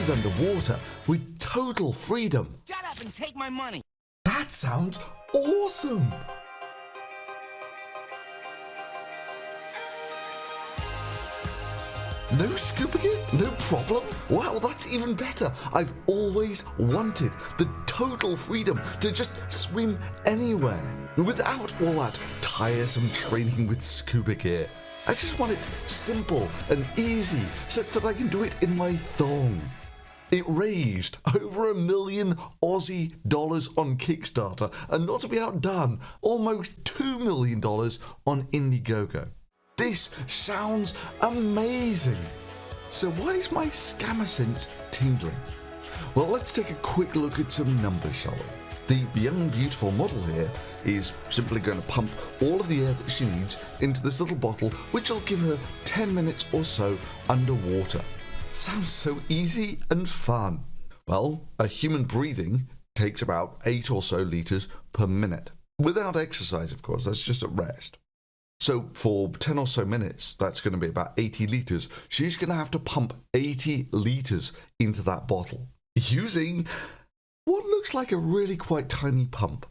breathe underwater with total freedom. Shut up and take my money. That sounds awesome! No scuba gear? No problem? Wow, that's even better. I've always wanted the total freedom to just swim anywhere without all that tiresome training with scuba gear. I just want it simple and easy so that I can do it in my thong. It raised over $1 million Aussie dollars on Kickstarter, and not to be outdone, almost $2 million on Indiegogo. This sounds amazing. So why is my scammer sense tingling? Well, let's take a quick look at some numbers, shall we? The young beautiful model here is simply going to pump all of the air that she needs into this little bottle, which will give her 10 minutes or so underwater. Sounds so easy and fun. Well, a human breathing takes about 8 or so litres per minute. Without exercise, of course, that's just at rest. So for 10 or so minutes, that's going to be about 80 litres. She's going to have to pump 80 litres into that bottle using what looks like a really quite tiny pump.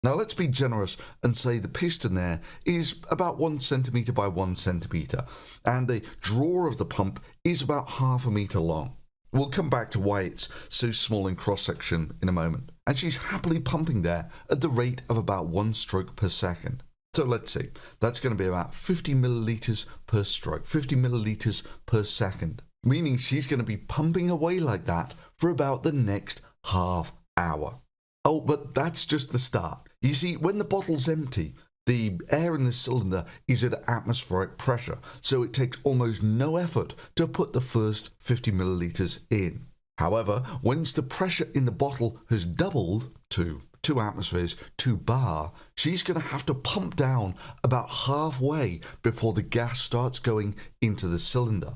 Now let's be generous and say the piston there is about 1 centimetre by 1 centimetre, and the drawer of the pump is about ½ a metre long. We'll come back to why it's so small in cross-section in a moment. And she's happily pumping there at the rate of about 1 stroke per second. So let's see, that's going to be about 50 millilitres per stroke, 50 millilitres per second, meaning she's going to be pumping away like that for about the next ½ hour. Oh, but that's just the start. You see, when the bottle's empty, the air in the cylinder is at atmospheric pressure, so it takes almost no effort to put the first 50 millilitres in. However, once the pressure in the bottle has doubled to 2 atmospheres, 2 bar, she's going to have to pump down about halfway before the gas starts going into the cylinder.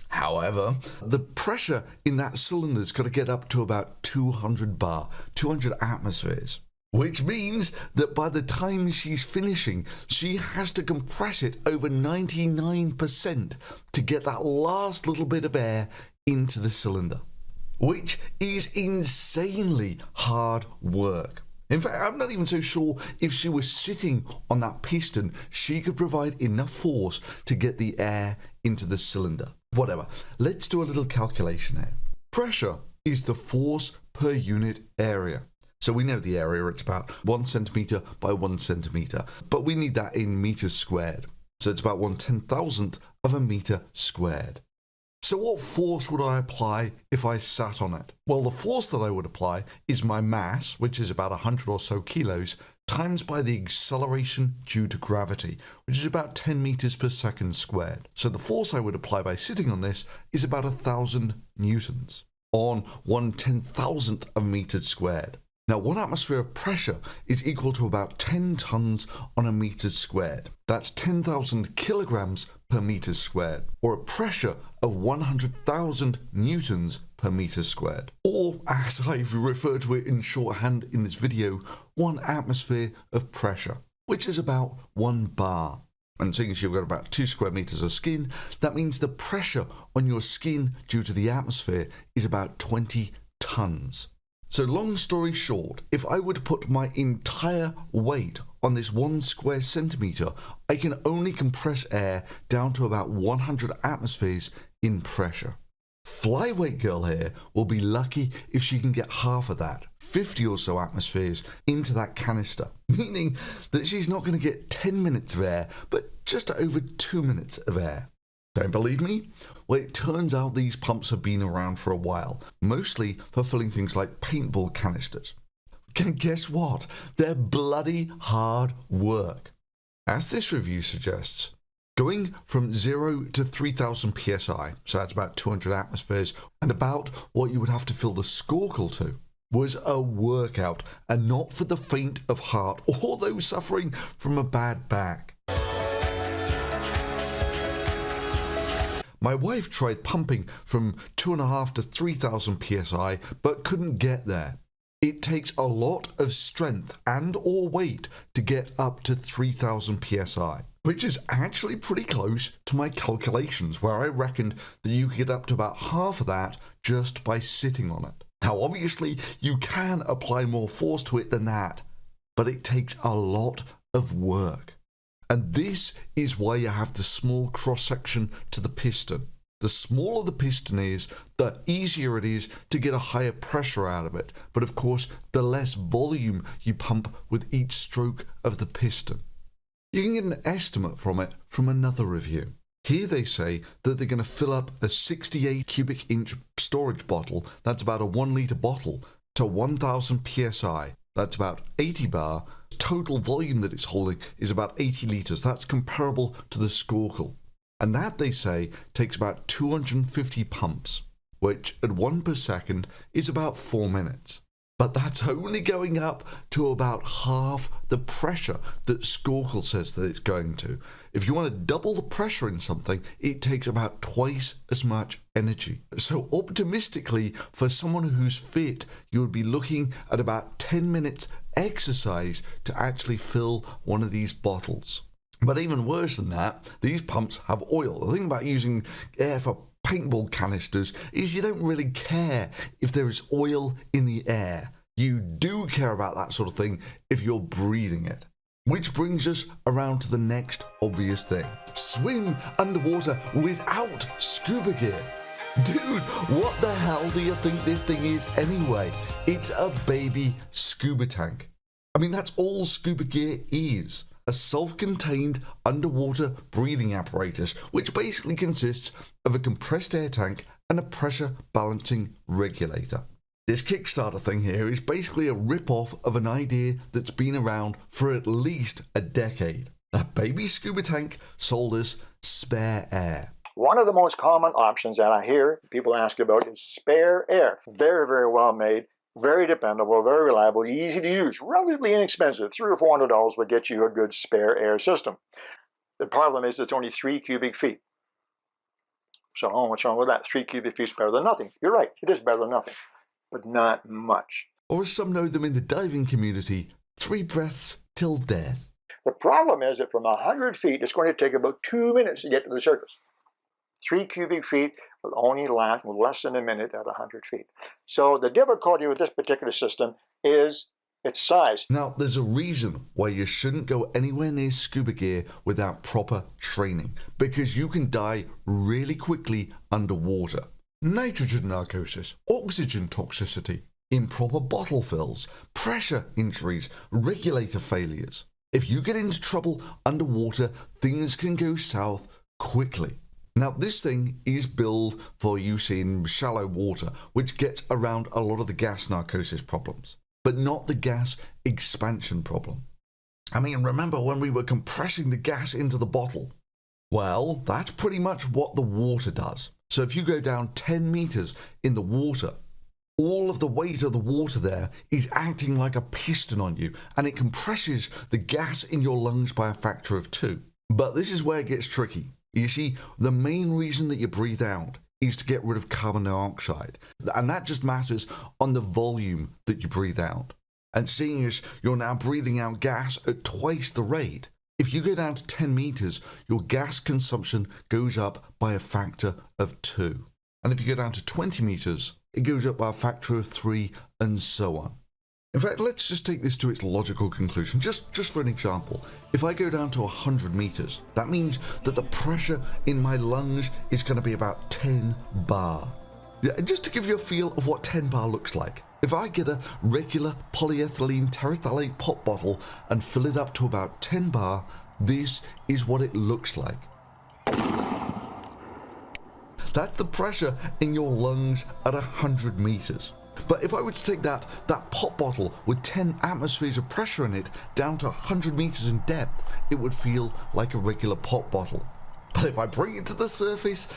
However, the pressure in that cylinder's got to get up to about 200 bar, 200 atmospheres, which means that by the time she's finishing, she has to compress it over 99% to get that last little bit of air into the cylinder, which is insanely hard work. In fact, I'm not even so sure if she was sitting on that piston, she could provide enough force to get the air into the cylinder. Whatever, let's do a little calculation here. Pressure is the force per unit area. So we know the area, it's about 1 centimetre by 1 centimetre, but we need that in metres squared. So it's about 1/10,000th of a metre squared. So what force would I apply if I sat on it? Well, the force that I would apply is my mass, which is about 100 or so kilos, times by the acceleration due to gravity, which is about 10 meters per second squared. So the force I would apply by sitting on this is about 1,000 newtons on 1/10,000th of a meter squared. Now, 1 atmosphere of pressure is equal to about 10 tons on a meter squared. That's 10,000 kilograms per meter squared, or a pressure of 100,000 newtons per meter squared. Or, as I've referred to it in shorthand in this video, 1 atmosphere of pressure, which is about 1 bar. And seeing as you've got about 2 square meters of skin, that means the pressure on your skin due to the atmosphere is about 20 tons. So long story short, if I were to put my entire weight on this 1 square centimetre, I can only compress air down to about 100 atmospheres in pressure. Flyweight girl here will be lucky if she can get half of that, 50 or so atmospheres, into that canister, meaning that she's not going to get 10 minutes of air, but just over 2 minutes of air. Don't believe me? Well, it turns out these pumps have been around for a while, mostly for filling things like paintball canisters. And guess what? They're bloody hard work. As this review suggests, going from 0 to 3,000 psi, so that's about 200 atmospheres, and about what you would have to fill the Scorkl to, was a workout, and not for the faint of heart or those suffering from a bad back. My wife tried pumping from 2,500 to 3,000 psi, but couldn't get there. It takes a lot of strength and or weight to get up to 3000 psi, which is actually pretty close to my calculations, where I reckoned that you could get up to about half of that just by sitting on it. Now obviously you can apply more force to it than that, but it takes a lot of work. And this is why you have the small cross-section to the piston. The smaller the piston is, the easier it is to get a higher pressure out of it. But of course, the less volume you pump with each stroke of the piston. You can get an estimate from it from another review. Here they say that they're going to fill up a 68 cubic inch storage bottle, that's about a 1 litre bottle, to 1000 psi. That's about 80 bar. Total volume that it's holding is about 80 litres. That's comparable to the Scorkl. And that, they say, takes about 250 pumps, which at 1 per second is about 4 minutes. But that's only going up to about half the pressure that Scorkl says that it's going to. If you want to double the pressure in something, it takes about twice as much energy. So optimistically, for someone who's fit, you would be looking at about 10 minutes exercise to actually fill one of these bottles. But even worse than that, these pumps have oil. The thing about using air for paintball canisters is you don't really care if there is oil in the air. You do care about that sort of thing if you're breathing it. Which brings us around to the next obvious thing. Swim underwater without scuba gear. Dude, what the hell do you think this thing is anyway? It's a baby scuba tank. I mean, that's all scuba gear is. A self-contained underwater breathing apparatus, which basically consists of a compressed air tank and a pressure balancing regulator. This Kickstarter thing here is basically a rip-off of an idea that's been around for at least a decade. A baby scuba tank sold as SpareAir. One of the most common options that I hear people ask about is SpareAir. Very, very well made. Very dependable, very reliable, easy to use, relatively inexpensive. $300 or $400 would get you a good SpareAir system. The problem is it's only 3 cubic feet. So what's wrong with that? 3 cubic feet is better than nothing. You're right, it is better than nothing, but not much. Or as some know them in the diving community, 3 breaths till death. The problem is that from 100 feet, it's going to take about 2 minutes to get to the surface. 3 cubic feet will only last less than a minute at 100 feet. So the difficulty with this particular system is its size. Now, there's a reason why you shouldn't go anywhere near scuba gear without proper training, because you can die really quickly underwater. Nitrogen narcosis, oxygen toxicity, improper bottle fills, pressure injuries, regulator failures. If you get into trouble underwater, things can go south quickly. Now, this thing is built for use in shallow water, which gets around a lot of the gas narcosis problems, but not the gas expansion problem. I mean, remember when we were compressing the gas into the bottle? Well, that's pretty much what the water does. So if you go down 10 meters in the water, all of the weight of the water there is acting like a piston on you, and it compresses the gas in your lungs by a factor of 2. But this is where it gets tricky. You see, the main reason that you breathe out is to get rid of carbon dioxide. And that just matters on the volume that you breathe out. And seeing as you're now breathing out gas at twice the rate, if you go down to 10 meters, your gas consumption goes up by a factor of 2. And if you go down to 20 meters, it goes up by a factor of 3, and so on. In fact, let's just take this to its logical conclusion, just for an example. If I go down to 100 meters, that means that the pressure in my lungs is going to be about 10 bar. Just to give you a feel of what 10 bar looks like. If I get a regular polyethylene terephthalate pop bottle and fill it up to about 10 bar, this is what it looks like. That's the pressure in your lungs at 100 meters. But if I were to take that pop bottle with 10 atmospheres of pressure in it down to 100 meters in depth, it would feel like a regular pop bottle. But if I bring it to the surface,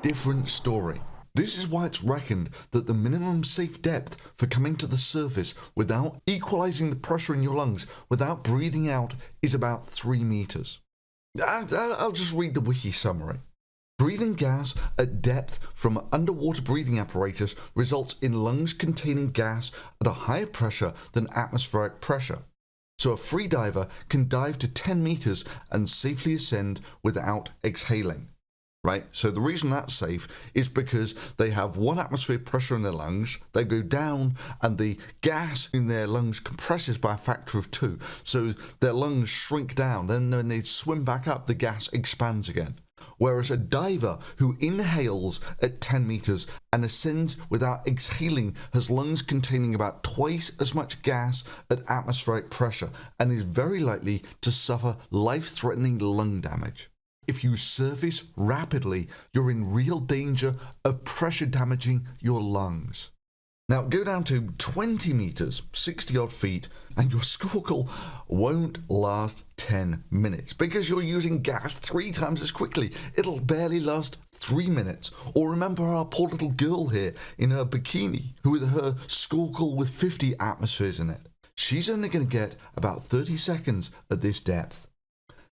different story. This is why it's reckoned that the minimum safe depth for coming to the surface without equalizing the pressure in your lungs, without breathing out, is about 3 meters. I'll just read the wiki summary. Breathing gas at depth from an underwater breathing apparatus results in lungs containing gas at a higher pressure than atmospheric pressure. So a free diver can dive to 10 meters and safely ascend without exhaling. Right? So the reason that's safe is because they have 1 atmosphere pressure in their lungs, they go down and the gas in their lungs compresses by a factor of 2. So their lungs shrink down, then when they swim back up, the gas expands again. Whereas a diver who inhales at 10 meters and ascends without exhaling has lungs containing about twice as much gas at atmospheric pressure and is very likely to suffer life-threatening lung damage. If you surface rapidly, you're in real danger of pressure damaging your lungs. Now go down to 20 meters, 60 odd feet, and your snorkel won't last 10 minutes because you're using gas 3 times as quickly. It'll barely last 3 minutes. Or remember our poor little girl here in her bikini, who with her snorkel with 50 atmospheres in it. She's only going to get about 30 seconds at this depth.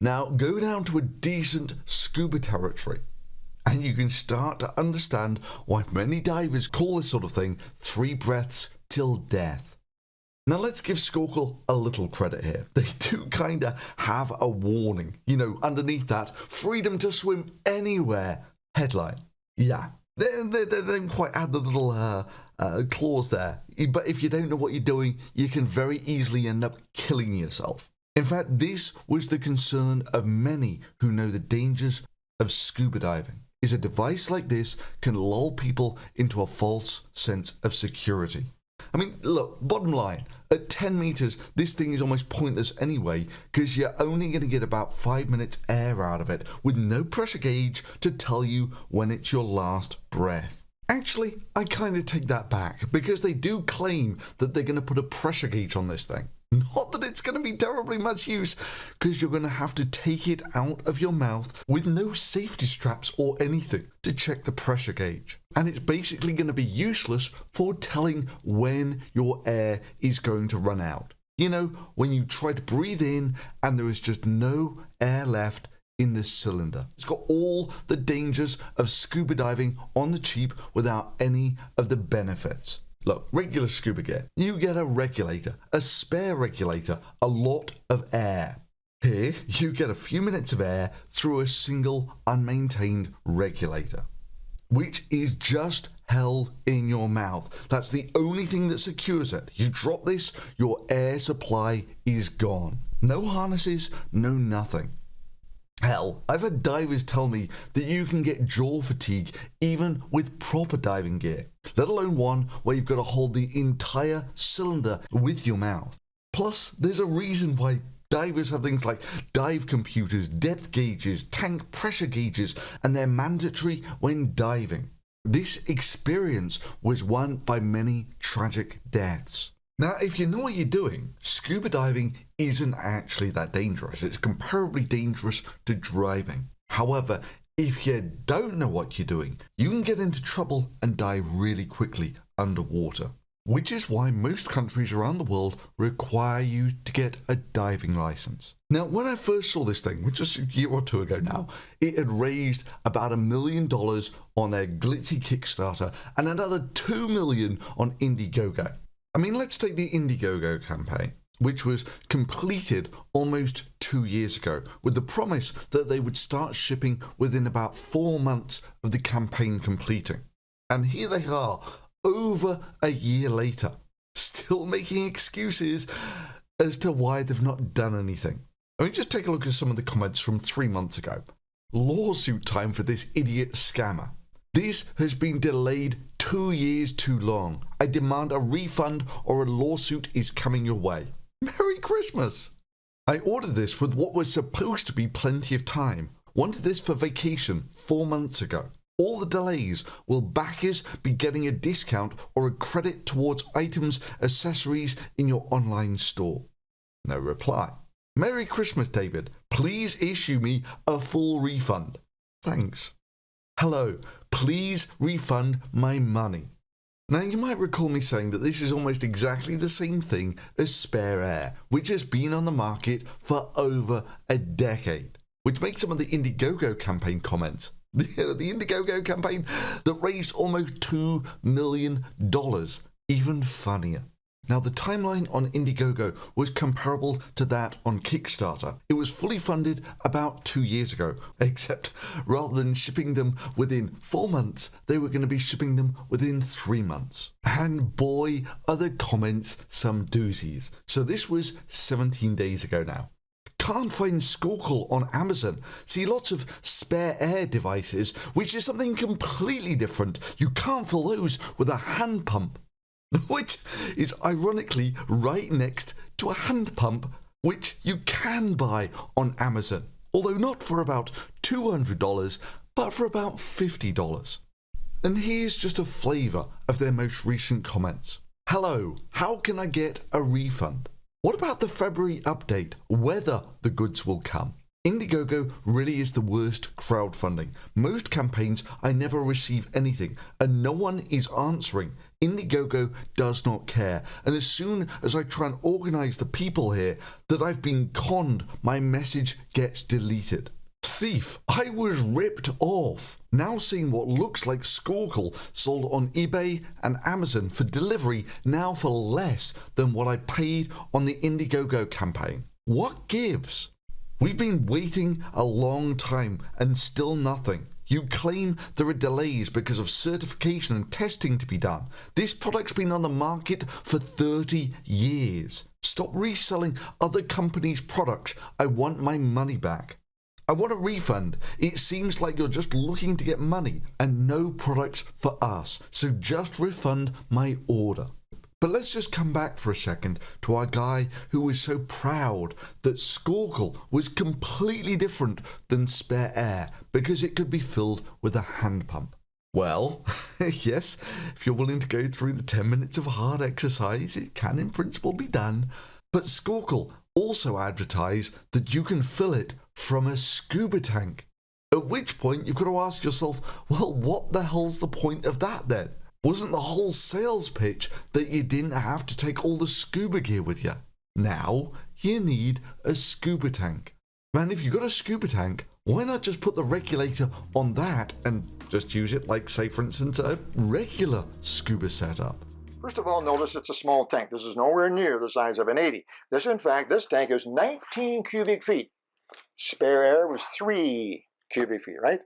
Now go down to a decent scuba territory and you can start to understand why many divers call this sort of thing 3 breaths till death. Now let's give Scorkl a little credit here. They do kinda have a warning, underneath that freedom to swim anywhere headline. Yeah, they don't quite add the little clause there. But if you don't know what you're doing, you can very easily end up killing yourself. In fact, this was the concern of many who know the dangers of scuba diving, is a device like this can lull people into a false sense of security. I mean, look, bottom line, at 10 meters, this thing is almost pointless anyway, because you're only going to get about 5 minutes air out of it, with no pressure gauge to tell you when it's your last breath. Actually, I kind of take that back, because they do claim that they're going to put a pressure gauge on this thing. Not that it's going to be terribly much use, because you're going to have to take it out of your mouth with no safety straps or anything to check the pressure gauge. And it's basically going to be useless for telling when your air is going to run out. When you try to breathe in and there is just no air left in this cylinder. It's got all the dangers of scuba diving on the cheap without any of the benefits. Look, regular scuba gear, you get a regulator, a spare regulator, a lot of air. Here, you get a few minutes of air through a single unmaintained regulator, which is just held in your mouth. That's the only thing that secures it. You drop this, your air supply is gone. No harnesses, no nothing. Hell, I've had divers tell me that you can get jaw fatigue even with proper diving gear, let alone one where you've got to hold the entire cylinder with your mouth. Plus, there's a reason why divers have things like dive computers, depth gauges, tank pressure gauges, and they're mandatory when diving. This experience was won by many tragic deaths. Now, if you know what you're doing, scuba diving isn't actually that dangerous. It's comparably dangerous to driving. However, if you don't know what you're doing, you can get into trouble and die really quickly underwater. Which is why most countries around the world require you to get a diving license. Now, when I first saw this thing, which was a year or 2 ago now, it had raised about $1 million on their glitzy Kickstarter and another $2 million on Indiegogo. I mean, let's take the Indiegogo campaign, which was completed almost 2 years ago, with the promise that they would start shipping within about 4 months of the campaign completing. And here they are, over a year later, still making excuses as to why they've not done anything. I mean, just take a look at some of the comments from 3 months ago. Lawsuit time for this idiot scammer. This has been delayed 2 years too long. I demand a refund or a lawsuit is coming your way. Merry Christmas! I ordered this with what was supposed to be plenty of time. Wanted this for vacation 4 months ago. All the delays, will backers be getting a discount or a credit towards items, accessories in your online store? No reply. Merry Christmas, David. Please issue me a full refund. Thanks. Hello, please refund my money. Now, you might recall me saying that this is almost exactly the same thing as SpareAir, which has been on the market for over a decade, which makes some of the Indiegogo campaign comments The Indiegogo campaign that raised almost $2 million. Even funnier. Now, the timeline on Indiegogo was comparable to that on Kickstarter. It was fully funded about 2 years ago, except rather than shipping them within 4 months, they were going to be shipping them within 3 months. And boy, are the comments some doozies. So this was 17 days ago now. Can't find Scorkl on Amazon. See lots of SpareAir devices, which is something completely different. You can't fill those with a hand pump. Which is ironically right next to a hand pump, which you can buy on Amazon, although not for about $200, but for about $50. And here's just a flavour of their most recent comments. Hello, how can I get a refund? What about the February update, whether the goods will come? Indiegogo really is the worst crowdfunding. Most campaigns, I never receive anything, and no one is answering. Indiegogo does not care, and as soon as I try and organise the people here that I've been conned, my message gets deleted. Thief, I was ripped off. Now seeing what looks like Scorkl sold on eBay and Amazon for delivery now for less than what I paid on the Indiegogo campaign. What gives? We've been waiting a long time and still nothing. You claim there are delays because of certification and testing to be done. This product's been on the market for 30 years. Stop reselling other companies' products. I want my money back. I want a refund. It seems like you're just looking to get money and no products for us. So just refund my order. But let's just come back for a second to our guy who was so proud that Scorkl was completely different than SpareAir because it could be filled with a hand pump. Well, yes, if you're willing to go through the 10 minutes of hard exercise, it can in principle be done. But Scorkl also advertised that you can fill it from a scuba tank. At which point you've got to ask yourself, well, what the hell's the point of that then? Wasn't the whole sales pitch that you didn't have to take all the scuba gear with you? Now you need a scuba tank. Man, if you've got a scuba tank, why not just put the regulator on that and just use it like, say, for instance, a regular scuba setup? First of all, notice it's a small tank. This is nowhere near the size of an 80. This tank is 19 cubic feet. SpareAir was 3 cubic feet, right?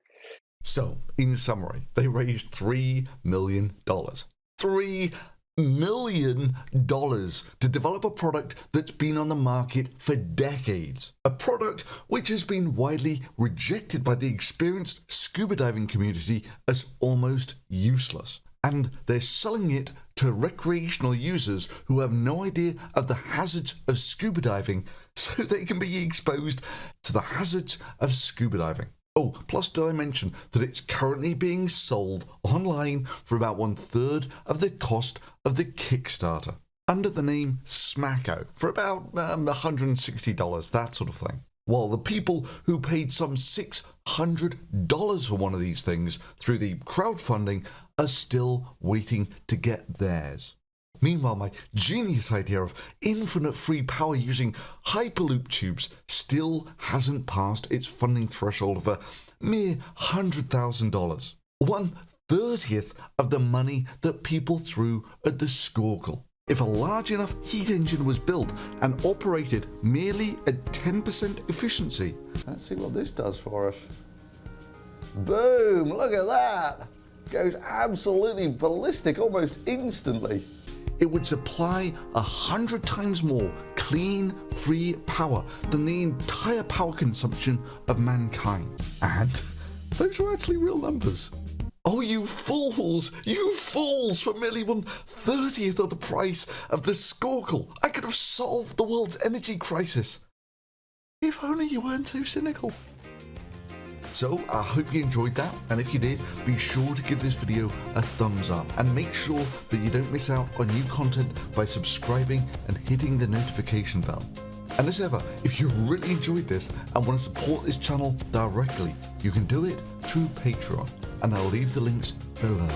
So, in summary, they raised $3 million. $3 million to develop a product that's been on the market for decades. A product which has been widely rejected by the experienced scuba diving community as almost useless. And they're selling it to recreational users who have no idea of the hazards of scuba diving, so they can be exposed to the hazards of scuba diving. Oh, plus did I mention that it's currently being sold online for about 1/3 of the cost of the Kickstarter, under the name Smacko, for about $160, that sort of thing. While the people who paid some $600 for one of these things through the crowdfunding are still waiting to get theirs. Meanwhile, my genius idea of infinite free power using Hyperloop tubes still hasn't passed its funding threshold of a mere $100,000. 1/30th of the money that people threw at the Scorkl. If a large enough heat engine was built and operated merely at 10% efficiency. Let's see what this does for us. Boom, look at that. Goes absolutely ballistic almost instantly. It would supply 100 times more clean, free power than the entire power consumption of mankind. And those are actually real numbers. Oh, you fools, for merely 1/30th of the price of the Scorkl. I could have solved the world's energy crisis. If only you weren't so cynical. So, I hope you enjoyed that, and if you did, be sure to give this video a thumbs up, and make sure that you don't miss out on new content by subscribing and hitting the notification bell. And as ever, if you really enjoyed this and want to support this channel directly, you can do it through Patreon, and I'll leave the links below.